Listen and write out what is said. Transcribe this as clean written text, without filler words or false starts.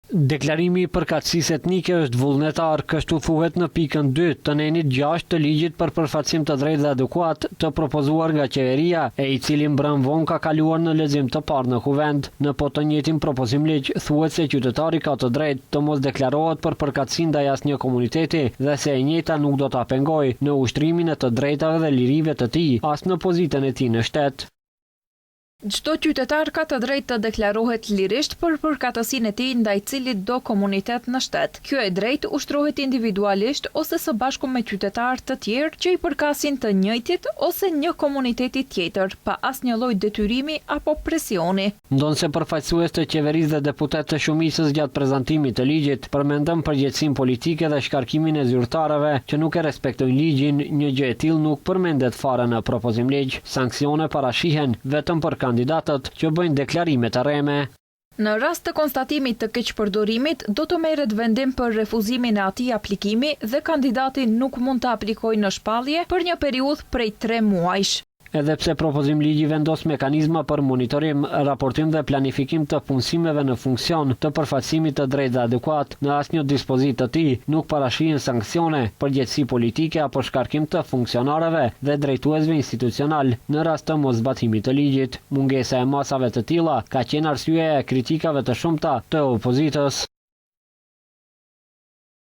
Deklarimi i përkatësisë etnike është vullnetar, kështu thuhet në pikën 2 të nenit 6 të ligjit për përfaqësim të drejtë dhe adekuat të propozuar nga qeveria, e i cili mbrëm vonë ka kaluar në lexim të parë në kuvend. Në po të njëjtin propozim ligj thuhet se qytetari ka të drejtë të mos deklarohet për përkatësi ndaj asnjë komuniteti dhe se e njëjta nuk do ta pengojë në ushtrimin e të drejtave dhe lirive të tij, as në pozitën e tij në shtet. Çdo qytetar ka të drejtë të deklarohet lirisht për përkatësinë e tij ndaj cilit do komunitet në shtet. Kjo e drejtë ushtrohet individualisht ose së bashku me qytetarë të tjerë që i përkasin të njëjtit ose një komuniteti tjetër, pa asnjë lloj detyrimi apo presioni. Ndonse përfaqësues të qeverisë dhe deputet të shumicës gjatë prezantimit të ligjit përmendën përgjegjësinë politike dhe shkarkimin e zyrtarëve që nuk e respektojnë ligjin, një gjë e tillë nuk përmendet fare në propozim ligj. Sanksione parashihen vetëm për kandidatët që bëjnë deklarime të rreme. Në rast të konstatimit të keqpërdorimit, do të merret vendim për refuzimin e atij aplikimi dhe kandidati nuk mund të aplikojë në shpallje për një periudhë prej 3 muajsh. Edhe pse propozim ligji vendos mekanizma për monitorim, raportim dhe planifikim të punësimeve në funksion të përfaqësimit të drejtë dhe adekuat, në asnjë dispozitë të tij nuk parashihen sanksione, përgjegjësi politike apo shkarkim të funksionarëve dhe drejtuesve institucional në rast të moszbatimit të ligjit. Mungesa e masave të tilla ka qenë arsyeja e kritikave të shumta të opozitës.